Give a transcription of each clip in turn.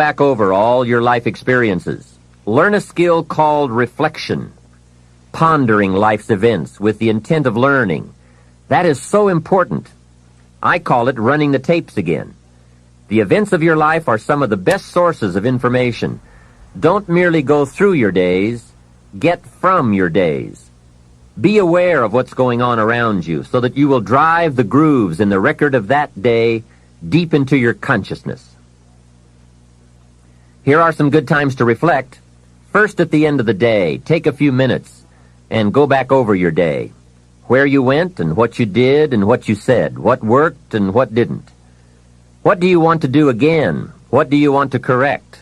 back over all your life experiences. Learn a skill called reflection, pondering life's events with the intent of learning. That is so important. I call it running the tapes again. The events of your life are some of the best sources of information. Don't merely go through your days, get from your days. Be aware of what's going on around you so that you will drive the grooves in the record of that day deep into your consciousness. Here are some good times to reflect. First, at the end of the day, take a few minutes and go back over your day. Where you went and what you did and what you said, what worked and what didn't. What do you want to do again? What do you want to correct?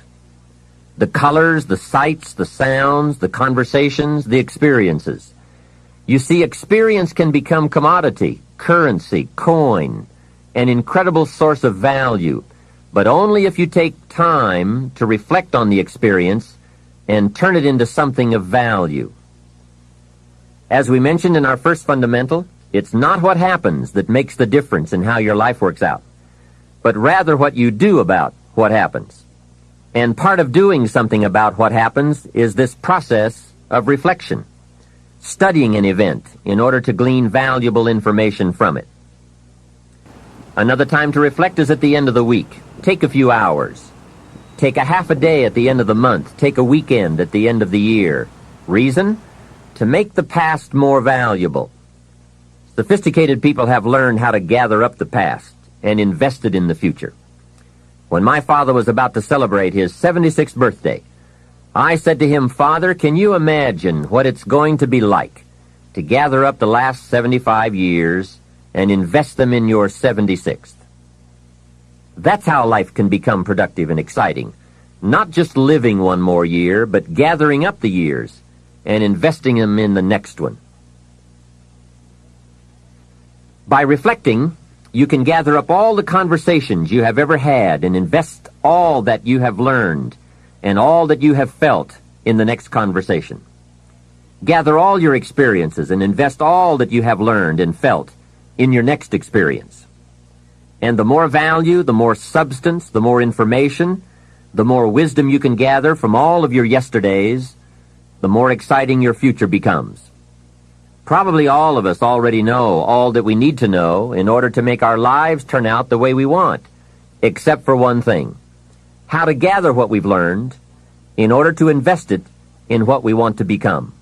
The colors, the sights, the sounds, the conversations, the experiences. You see, experience can become commodity, currency, coin, an incredible source of value, but only if you take time to reflect on the experience and turn it into something of value. As we mentioned in our first fundamental, it's not what happens that makes the difference in how your life works out, but rather what you do about what happens. And part of doing something about what happens is this process of reflection, studying an event in order to glean valuable information from it. Another time to reflect is at the end of the week. Take a few hours. Take a half a day at the end of the month. Take a weekend at the end of the year. Reason? To make the past more valuable. Sophisticated people have learned how to gather up the past and invest it in the future. When my father was about to celebrate his 76th birthday, I said to him, "Father, can you imagine what it's going to be like to gather up the last 75 years and invest them in your 76th? That's how life can become productive and exciting. Not just living one more year, but gathering up the years and investing them in the next one." By reflecting, you can gather up all the conversations you have ever had and invest all that you have learned and all that you have felt in the next conversation. Gather all your experiences and invest all that you have learned and felt in your next experience. And the more value, the more substance, the more information, the more wisdom you can gather from all of your yesterdays, the more exciting your future becomes. Probably all of us already know all that we need to know in order to make our lives turn out the way we want, except for one thing: how to gather what we've learned in order to invest it in what we want to become.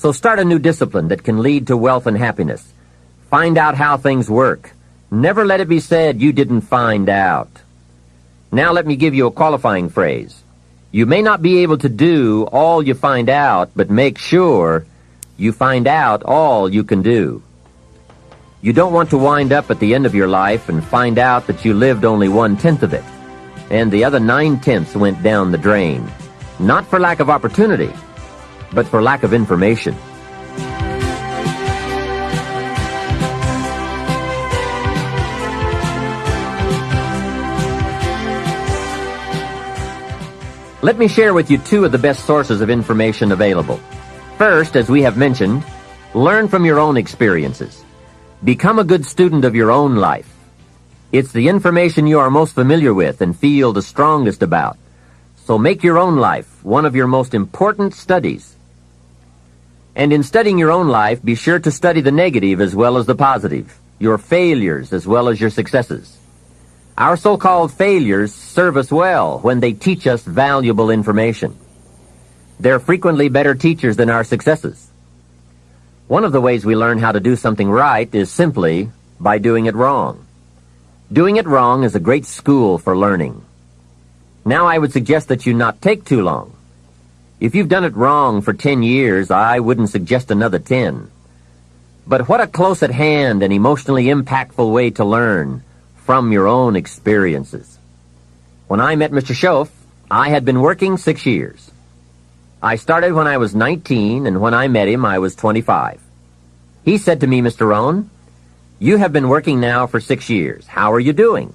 So start a new discipline that can lead to wealth and happiness. Find out how things work. Never let it be said you didn't find out. Now let me give you a qualifying phrase. You may not be able to do all you find out, but make sure you find out all you can do. You don't want to wind up at the end of your life and find out that you lived only 1/10 of it, and the other 9/10 went down the drain. Not for lack of opportunity, but for lack of information. Let me share with you two of the best sources of information available. First, as we have mentioned, learn from your own experiences. Become a good student of your own life. It's the information you are most familiar with and feel the strongest about. So make your own life one of your most important studies. And in studying your own life, be sure to study the negative as well as the positive, your failures as well as your successes. Our so-called failures serve us well when they teach us valuable information. They're frequently better teachers than our successes. One of the ways we learn how to do something right is simply by doing it wrong. Doing it wrong is a great school for learning. Now I would suggest that you not take too long. If you've done it wrong for 10 years, I wouldn't suggest another 10. But what a close at hand and emotionally impactful way to learn from your own experiences. When I met Mr. Schoaf, I had been working 6 years. I started when I was 19, and when I met him, I was 25. He said to me, "Mr. Rohn, you have been working now for 6 years. How are you doing?"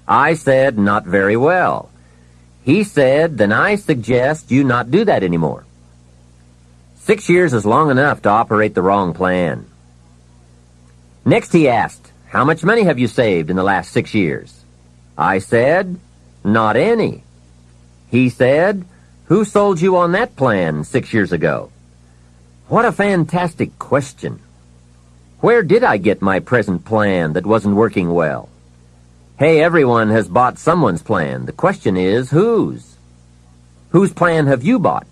I said, "Not very well." He said, "Then I suggest you not do that anymore." 6 years is long enough to operate the wrong plan. Next he asked, "How much money have you saved in the last 6 years?" I said, Not any. He said, "Who sold you on that plan 6 years ago?" What a fantastic question. Where did I get my present plan that wasn't working well? Hey, everyone has bought someone's plan. The question is, whose? Whose plan have you bought?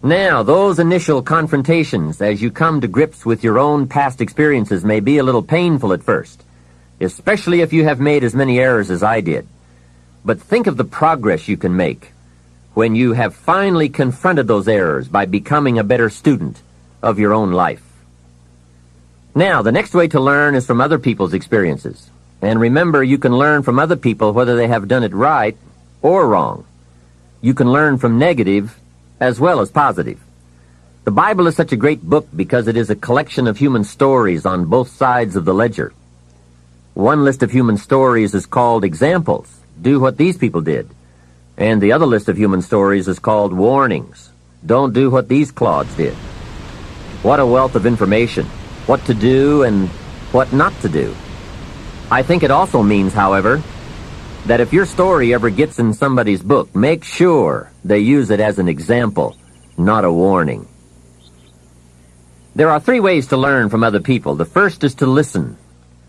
Now, those initial confrontations as you come to grips with your own past experiences may be a little painful at first, especially if you have made as many errors as I did. But think of the progress you can make when you have finally confronted those errors by becoming a better student of your own life. Now, the next way to learn is from other people's experiences. And remember, you can learn from other people whether they have done it right or wrong. You can learn from negative as well as positive. The Bible is such a great book because it is a collection of human stories on both sides of the ledger. One list of human stories is called examples. Do what these people did. And the other list of human stories is called warnings. Don't do what these clods did. What a wealth of information. What to do and what not to do. I think it also means, however, that if your story ever gets in somebody's book, make sure they use it as an example, not a warning. There are 3 ways to learn from other people. The first is to listen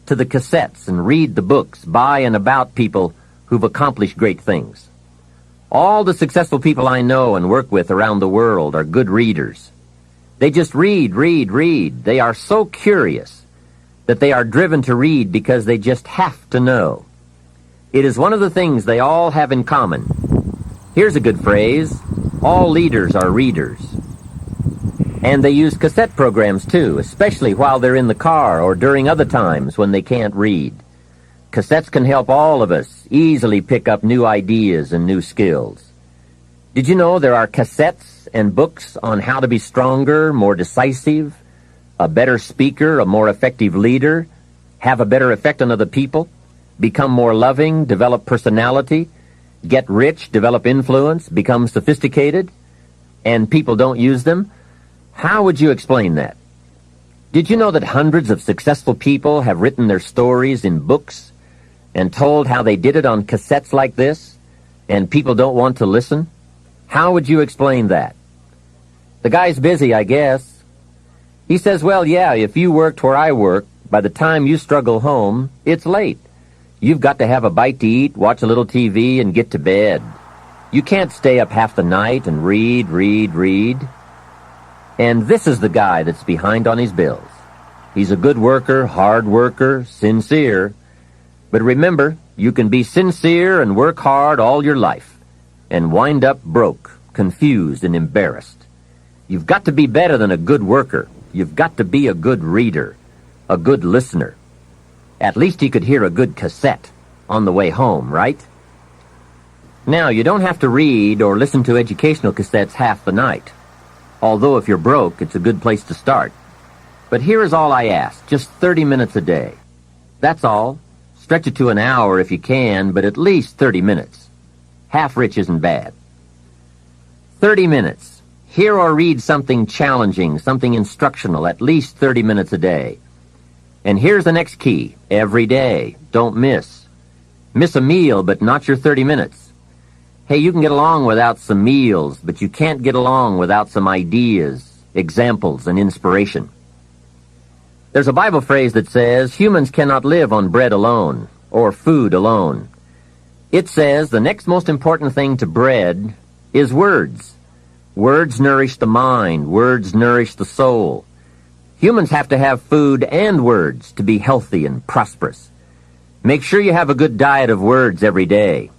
to the cassettes and read the books by and about people who've accomplished great things. All the successful people I know and work with around the world are good readers. They just read. They are so curious that they are driven to read because they just have to know. It is one of the things they all have in common. Here's a good phrase: all leaders are readers. And they use cassette programs too, especially while they're in the car or during other times when they can't read. Cassettes can help all of us easily pick up new ideas and new skills. Did you know there are cassettes and books on how to be stronger, more decisive, a better speaker, a more effective leader, have a better effect on other people, become more loving, develop personality, get rich, develop influence, become sophisticated, and people don't use them? How would you explain that? Did you know that hundreds of successful people have written their stories in books and told how they did it on cassettes like this, and people don't want to listen? How would you explain that? The guy's busy, I guess. He says, well, yeah, if you worked where I work, by the time you struggle home, it's late. You've got to have a bite to eat, watch a little TV, and get to bed. You can't stay up half the night and read. And this is the guy that's behind on his bills. He's a good worker, hard worker, sincere. But remember, you can be sincere and work hard all your life and wind up broke, confused, and embarrassed. You've got to be better than a good worker. You've got to be a good reader, a good listener. At least he could hear a good cassette on the way home, right? Now, you don't have to read or listen to educational cassettes half the night. Although if you're broke, it's a good place to start. But here is all I ask, just 30 minutes a day. That's all. Stretch it to an hour if you can, but at least 30 minutes. Half rich isn't bad. 30 minutes. Hear or read something challenging, something instructional, at least 30 minutes a day. And here's the next key. Every day. Don't miss. Miss a meal, but not your 30 minutes. Hey, you can get along without some meals, but you can't get along without some ideas, examples, and inspiration. There's a Bible phrase that says, humans cannot live on bread alone, or food alone. It says the next most important thing to bread is words. Words nourish the mind. Words nourish the soul. Humans have to have food and words to be healthy and prosperous. Make sure you have a good diet of words every day.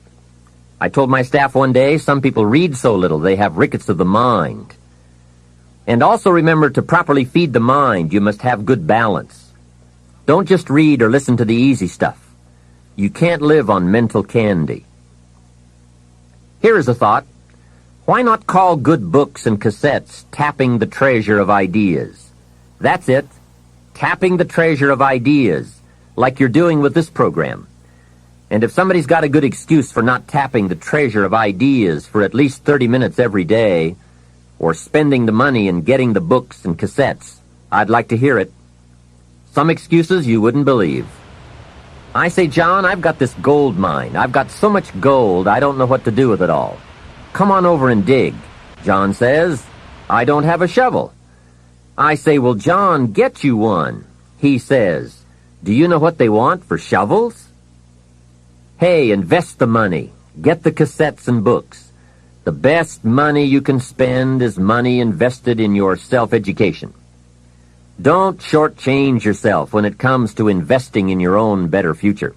I told my staff one day, some people read so little they have rickets of the mind. And also remember to properly feed the mind, you must have good balance. Don't just read or listen to the easy stuff. You can't live on mental candy. Here is a thought. Why not call good books and cassettes tapping the treasure of ideas? That's it. Tapping the treasure of ideas, like you're doing with this program. And if somebody's got a good excuse for not tapping the treasure of ideas for at least 30 minutes every day, or spending the money and getting the books and cassettes, I'd like to hear it. Some excuses you wouldn't believe. I say, John, I've got this gold mine. I've got so much gold, I don't know what to do with it all. Come on over and dig. John says, I don't have a shovel. I say, well, John, get you one. He says, do you know what they want for shovels? Hey, invest the money. Get the cassettes and books. The best money you can spend is money invested in your self-education. Don't shortchange yourself when it comes to investing in your own better future.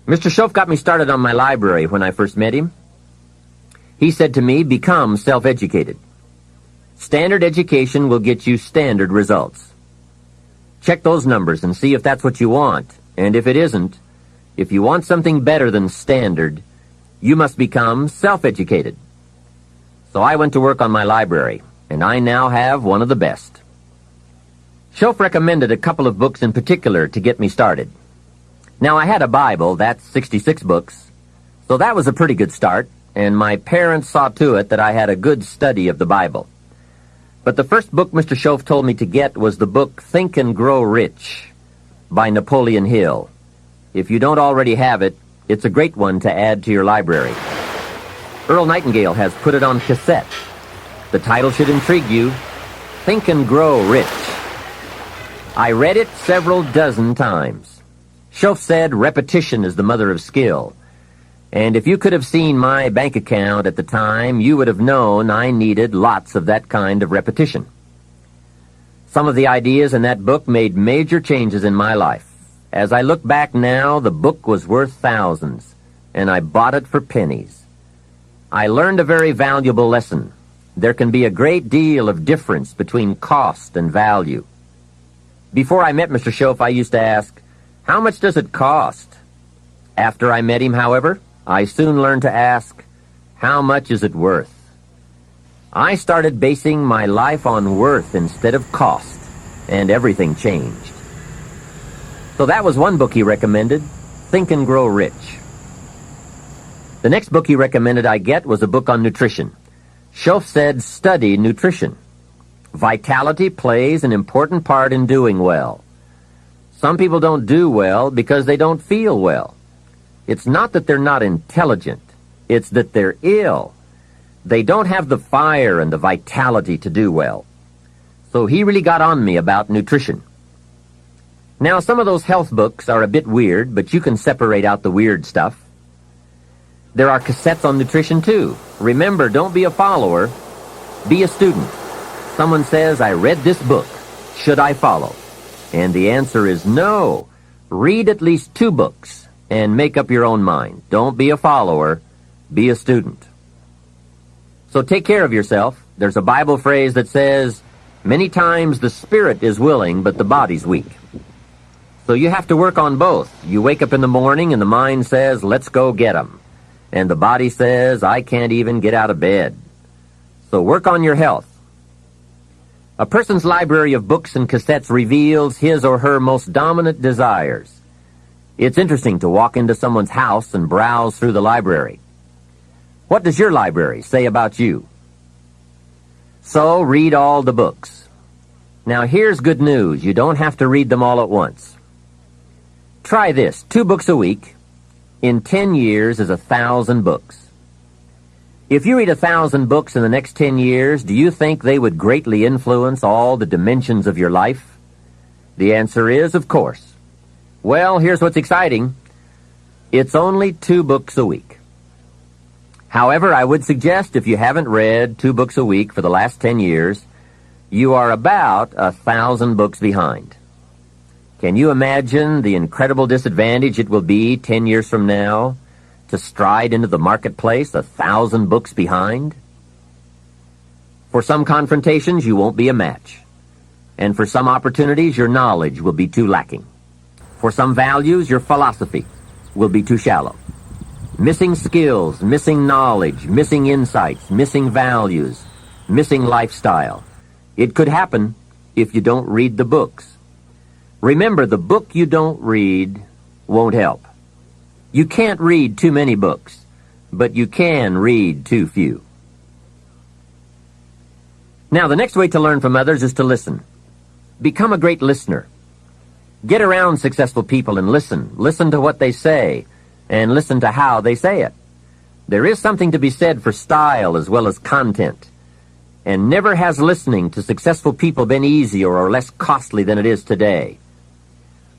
Mr. Schoaf got me started on my library when I first met him. He said to me, become self-educated. Standard education will get you standard results. Check those numbers and see if that's what you want. And if it isn't, if you want something better than standard, you must become self-educated. So I went to work on my library, and I now have one of the best. Schoaf recommended a couple of books in particular to get me started. Now, I had a Bible, that's 66 books, so that was a pretty good start, and my parents saw to it that I had a good study of the Bible. But the first book Mr. Schoaf told me to get was the book Think and Grow Rich by Napoleon Hill. If you don't already have it, it's a great one to add to your library. Earl Nightingale has put it on cassette. The title should intrigue you, Think and Grow Rich. I read it several dozen times. Schoaf said repetition is the mother of skill. And if you could have seen my bank account at the time, you would have known I needed lots of that kind of repetition. Some of the ideas in that book made major changes in my life. As I look back now, the book was worth thousands, and I bought it for pennies. I learned a very valuable lesson. There can be a great deal of difference between cost and value. Before I met Mr. Schoaf, I used to ask, how much does it cost? After I met him, however, I soon learned to ask, how much is it worth? I started basing my life on worth instead of cost, and everything changed. So that was one book he recommended, Think and Grow Rich. The next book he recommended I get was a book on nutrition. Schoaf said, study nutrition. Vitality plays an important part in doing well. Some people don't do well because they don't feel well. It's not that they're not intelligent. It's that they're ill. They don't have the fire and the vitality to do well. So he really got on me about nutrition. Now, some of those health books are a bit weird, but you can separate out the weird stuff. There are cassettes on nutrition, too. Remember, don't be a follower. Be a student. Someone says, I read this book. Should I follow? And the answer is no. Read at least 2 books and make up your own mind. Don't be a follower. Be a student. So take care of yourself. There's a Bible phrase that says, many times the spirit is willing, but the body's weak. So you have to work on both. You wake up in the morning and the mind says, let's go get 'em. And the body says, I can't even get out of bed. So work on your health. A person's library of books and cassettes reveals his or her most dominant desires. It's interesting to walk into someone's house and browse through the library. What does your library say about you? So read all the books. Now here's good news. You don't have to read them all at once. Try this. 2 books a week. In 10 years is 1,000 books. If you read 1,000 books in the next 10 years, do you think they would greatly influence all the dimensions of your life? The answer is, of course. Well, here's what's exciting. It's only 2 books a week. However, I would suggest if you haven't read 2 books a week for the last 10 years, you are about 1,000 books behind. Can you imagine the incredible disadvantage it will be 10 years from now to stride into the marketplace 1,000 books behind? For some confrontations, you won't be a match. And for some opportunities, your knowledge will be too lacking. For some values, your philosophy will be too shallow. Missing skills, missing knowledge, missing insights, missing values, missing lifestyle. It could happen if you don't read the books. Remember, the book you don't read won't help. You can't read too many books, but you can read too few. Now, the next way to learn from others is to listen. Become a great listener. Get around successful people and listen. Listen to what they say, and listen to how they say it. There is something to be said for style as well as content. And never has listening to successful people been easier or less costly than it is today.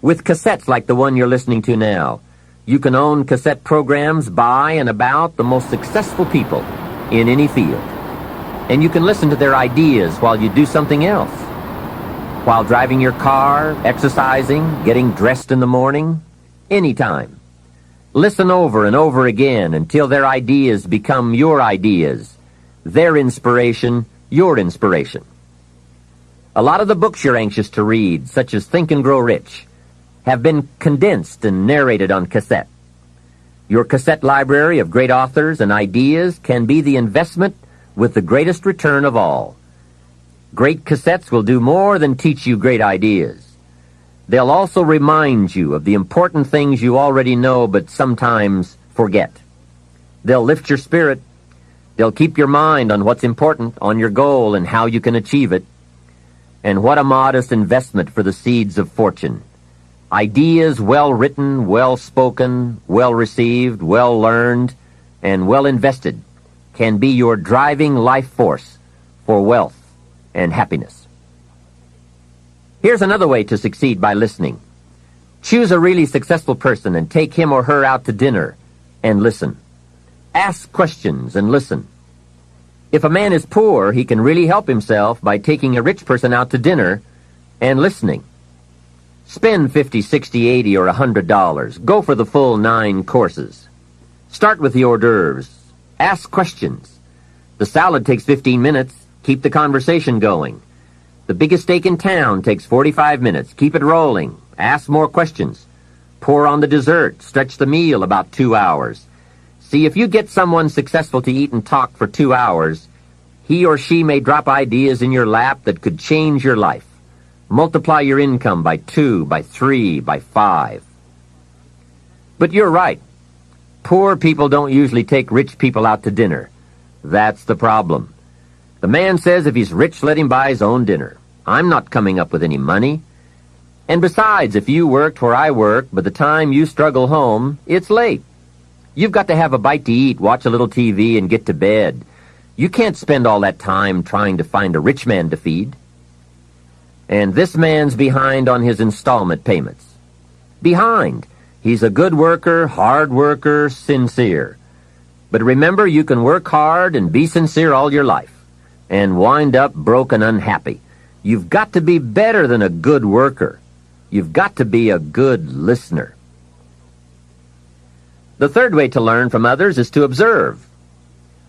With cassettes like the one you're listening to now, you can own cassette programs by and about the most successful people in any field. And you can listen to their ideas while you do something else. While driving your car, exercising, getting dressed in the morning, anytime. Listen over and over again until their ideas become your ideas. Their inspiration, your inspiration. A lot of the books you're anxious to read, such as Think and Grow Rich, have been condensed and narrated on cassette. Your cassette library of great authors and ideas can be the investment with the greatest return of all. Great cassettes will do more than teach you great ideas. They'll also remind you of the important things you already know but sometimes forget. They'll lift your spirit. They'll keep your mind on what's important, on your goal and how you can achieve it. And what a modest investment for the seeds of fortune. Ideas well written, well spoken, well received, well learned, and well invested can be your driving life force for wealth and happiness. Here's another way to succeed by listening. Choose a really successful person and take him or her out to dinner and listen. Ask questions and listen. If a man is poor, he can really help himself by taking a rich person out to dinner and listening. Spend $50, $60, $80, or $100. Go for the full 9 courses. Start with the hors d'oeuvres. Ask questions. The salad takes 15 minutes. Keep the conversation going. The biggest steak in town takes 45 minutes. Keep it rolling. Ask more questions. Pour on the dessert. Stretch the meal about 2 hours. See, if you get someone successful to eat and talk for 2 hours, he or she may drop ideas in your lap that could change your life. Multiply your income by 2, by 3, by 5. But you're right. Poor people don't usually take rich people out to dinner. That's the problem. The man says if he's rich, let him buy his own dinner. I'm not coming up with any money. And besides, if you worked where I work, by the time you struggle home, it's late. You've got to have a bite to eat, watch a little TV, and get to bed. You can't spend all that time trying to find a rich man to feed. And this man's behind on his installment payments. Behind. He's a good worker, hard worker, sincere. But remember, you can work hard and be sincere all your life and wind up broke and unhappy. You've got to be better than a good worker. You've got to be a good listener. The third way to learn from others is to observe.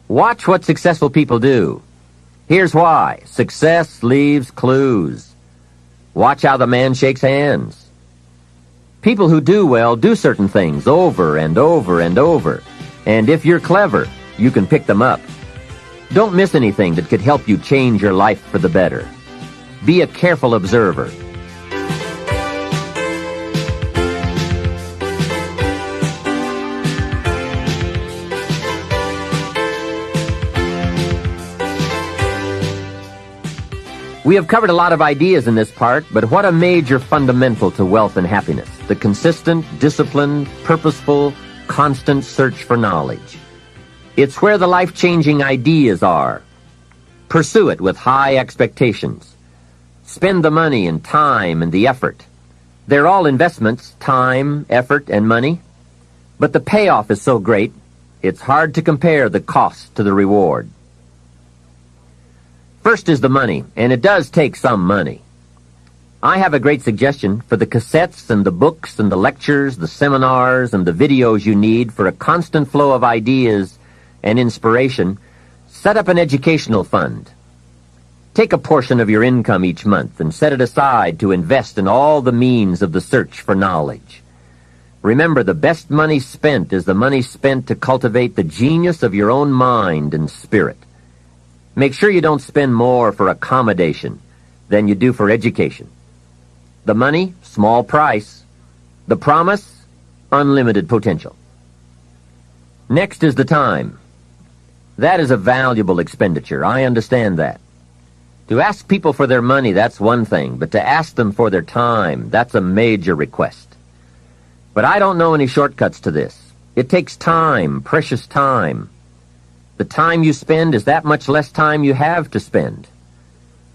Watch what successful people do. Here's why. Success leaves clues. Watch how the man shakes hands. People who do well do certain things over and over and over. And if you're clever, you can pick them up. Don't miss anything that could help you change your life for the better. Be a careful observer. We have covered a lot of ideas in this part, but what a major fundamental to wealth and happiness: the consistent, disciplined, purposeful, constant search for knowledge. It's where the life-changing ideas are. Pursue it with high expectations. Spend the money and time and the effort. They're all investments, time, effort, and money. But the payoff is so great, it's hard to compare the cost to the reward. First is the money, and it does take some money. I have a great suggestion for the cassettes and the books and the lectures, the seminars, and the videos you need for a constant flow of ideas and inspiration. Set up an educational fund. Take a portion of your income each month and set it aside to invest in all the means of the search for knowledge. Remember, the best money spent is the money spent to cultivate the genius of your own mind and spirit. Make sure you don't spend more for accommodation than you do for education. The money, small price. The promise, unlimited potential. Next is the time. That is a valuable expenditure. I understand that. To ask people for their money, that's one thing, but to ask them for their time, that's a major request. But I don't know any shortcuts to this. It takes time, precious time. The time you spend is that much less time you have to spend.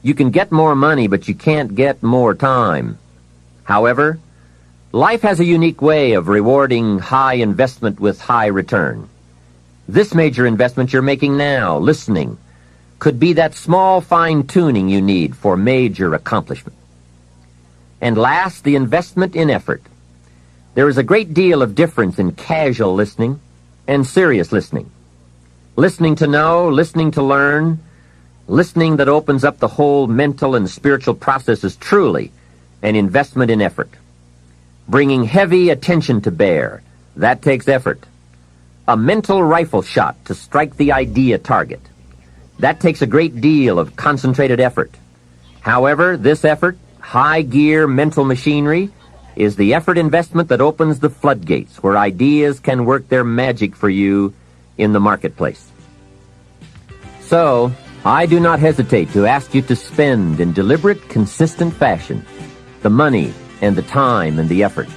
You can get more money, but you can't get more time. However, life has a unique way of rewarding high investment with high return. This major investment you're making now, listening, could be that small fine-tuning you need for major accomplishment. And last, the investment in effort. There is a great deal of difference in casual listening and serious listening. Listening to know, listening to learn, listening that opens up the whole mental and spiritual process is truly an investment in effort. Bringing heavy attention to bear, that takes effort. A mental rifle shot to strike the idea target. That takes a great deal of concentrated effort. However, this effort, high-gear mental machinery, is the effort investment that opens the floodgates where ideas can work their magic for you in the marketplace. So, I do not hesitate to ask you to spend in deliberate, consistent fashion the money and the time and the effort.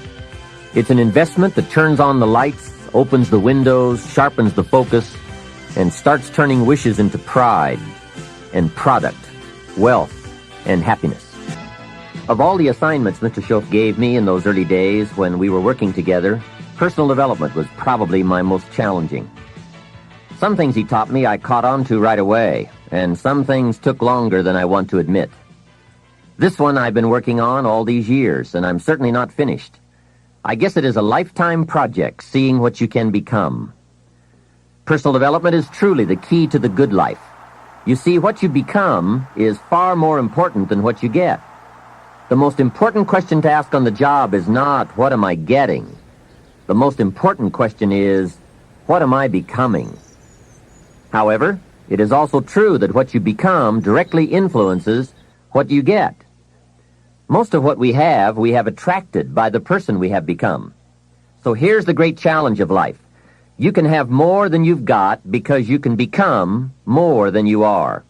It's an investment that turns on the lights, opens the windows, sharpens the focus, and starts turning wishes into pride and product, wealth, and happiness. Of all the assignments Mr. Schoaf gave me in those early days when we were working together, personal development was probably my most challenging. Some things he taught me I caught on to right away, and some things took longer than I want to admit. This one I've been working on all these years, and I'm certainly not finished. I guess it is a lifetime project, seeing what you can become. Personal development is truly the key to the good life. You see, what you become is far more important than what you get. The most important question to ask on the job is not, what am I getting? The most important question is, what am I becoming? However, it is also true that what you become directly influences what you get. Most of what we have attracted by the person we have become. So here's the great challenge of life. You can have more than you've got because you can become more than you are.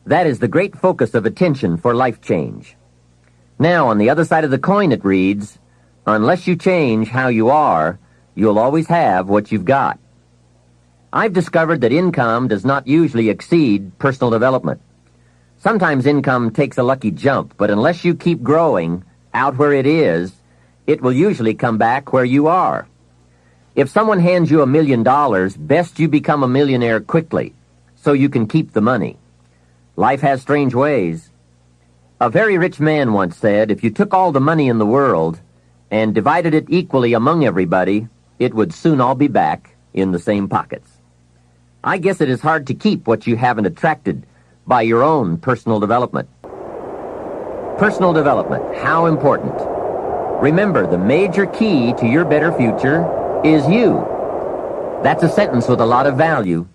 That is the great focus of attention for life change. Now, on the other side of the coin it reads, unless you change how you are, you'll always have what you've got. I've discovered that income does not usually exceed personal development. Sometimes income takes a lucky jump, but unless you keep growing out where it is, it will usually come back where you are. If someone hands you $1 million, best you become a millionaire quickly, so you can keep the money. Life has strange ways. A very rich man once said, if you took all the money in the world and divided it equally among everybody, it would soon all be back in the same pockets. I guess it is hard to keep what you haven't attracted by your own personal development. Personal development, how important. Remember, the major key to your better future is you. That's a sentence with a lot of value.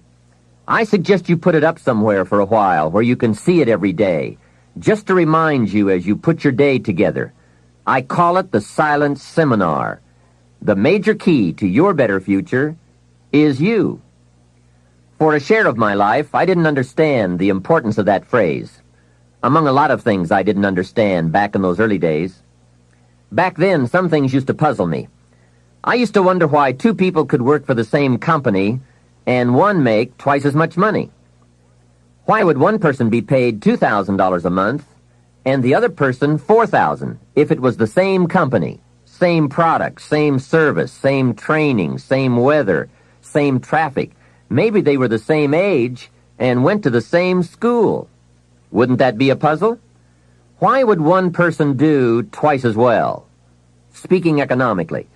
I suggest you put it up somewhere for a while where you can see it every day, just to remind you as you put your day together. I call it the silent seminar. The major key to your better future is you. For a share of my life, I didn't understand the importance of that phrase. Among a lot of things I didn't understand back in those early days. Back then, some things used to puzzle me. I used to wonder why two people could work for the same company and one make twice as much money. Why would one person be paid $2,000 a month and the other person $4,000 if it was the same company, same product, same service, same training, same weather, same traffic? Maybe they were the same age and went to the same school. Wouldn't that be a puzzle? Why would one person do twice as well? Speaking economically,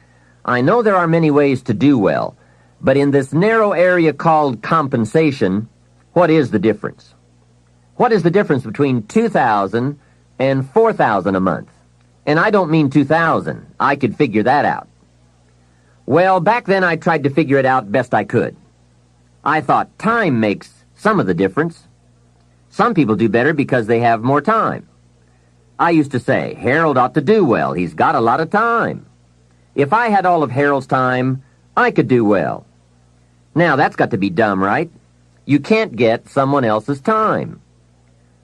I know there are many ways to do well, but in this narrow area called compensation, what is the difference? What is the difference between $2,000 and $4,000 a month? And I don't mean $2,000. I could figure that out. Well, back then I tried to figure it out best I could. I thought time makes some of the difference. Some people do better because they have more time. I used to say, Harold ought to do well. He's got a lot of time. If I had all of Harold's time, I could do well. Now, that's got to be dumb, right? You can't get someone else's time.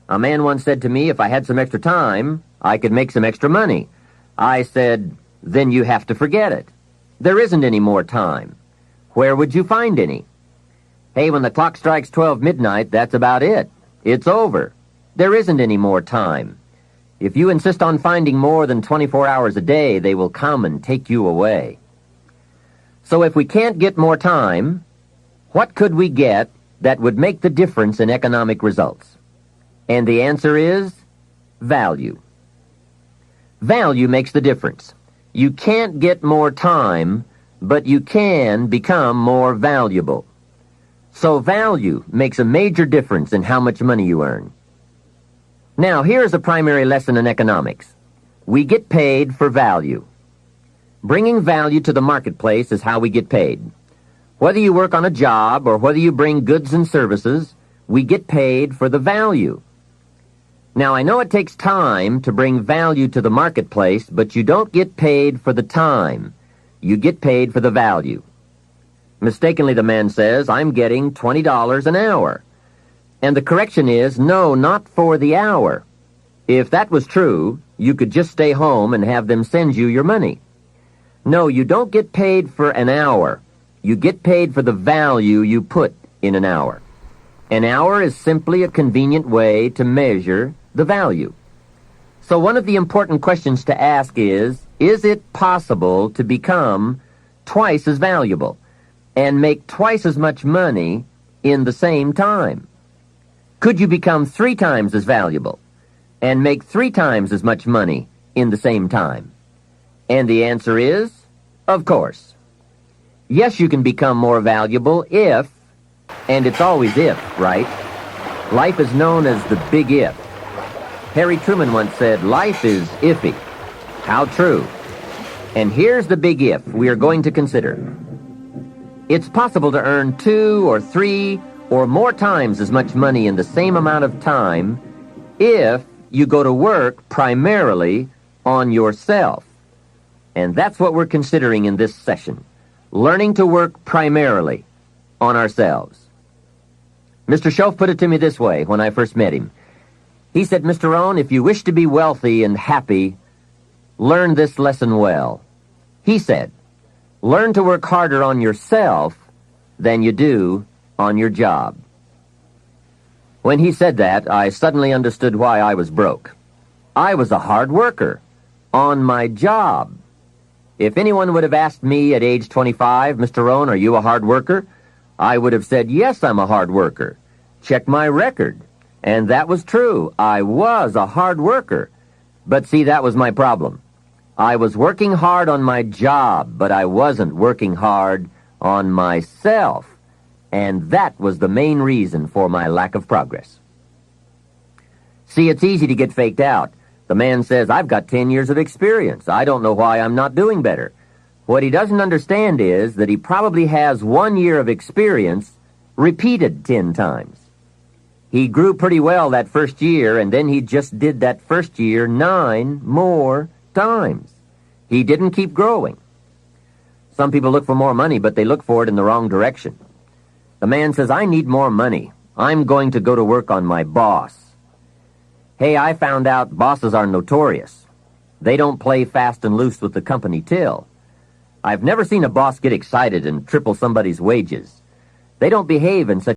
A man once said to me if I had some extra time, I could make some extra money. I said, then you have to forget it. There isn't any more time. Where would you find any? Hey, when the clock strikes 12 midnight, that's about it. It's over. There isn't any more time. If you insist on finding more than 24 hours a day, they will come and take you away. So if we can't get more time, what could we get that would make the difference in economic results? And the answer is value. Value makes the difference. You can't get more time, but you can become more valuable. So value makes a major difference in how much money you earn. Now, here's a primary lesson in economics. We get paid for value. Bringing value to the marketplace is how we get paid. Whether you work on a job or whether you bring goods and services, we get paid for the value. Now, I know it takes time to bring value to the marketplace, but you don't get paid for the time. You get paid for the value. Mistakenly, the man says, I'm getting $20 an hour. And the correction is, no, not for the hour. If that was true, you could just stay home and have them send you your money. No, you don't get paid for an hour. You get paid for the value you put in an hour. An hour is simply a convenient way to measure the value. So one of the important questions to ask is it possible to become twice as valuable and make twice as much money in the same time? Could you become 3 times as valuable and make 3 times as much money in the same time? And the answer is, of course. Yes, you can become more valuable if, and it's always if, right? Life is known as the big if. Harry Truman once said, life is iffy. How true. And here's the big if we are going to consider. It's possible to earn 2 or 3 or more times as much money in the same amount of time if you go to work primarily on yourself. And that's what we're considering in this session, learning to work primarily on ourselves. Mr. Schoaf put it to me this way when I first met him. He said, Mr. Rohn, if you wish to be wealthy and happy, learn this lesson well. He said, learn to work harder on yourself than you do on your job. When he said that, I suddenly understood why I was broke. I was a hard worker on my job. If anyone would have asked me at age 25, Mr. Rohn, are you a hard worker? I would have said, yes, I'm a hard worker. Check my record. And that was true. I was a hard worker. But see, that was my problem. I was working hard on my job, but I wasn't working hard on myself. And that was the main reason for my lack of progress. See, it's easy to get faked out. The man says, I've got 10 years of experience. I don't know why I'm not doing better. What he doesn't understand is that he probably has 1 year of experience repeated 10 times. He grew pretty well that first year, and then he just did that first year 9 more times. He didn't keep growing. Some people look for more money, but they look for it in the wrong direction. The man says, I need more money. I'm going to go to work on my boss. Hey, I found out bosses are notorious. They don't play fast and loose with the company till. I've never seen a boss get excited and triple somebody's wages. They don't behave in such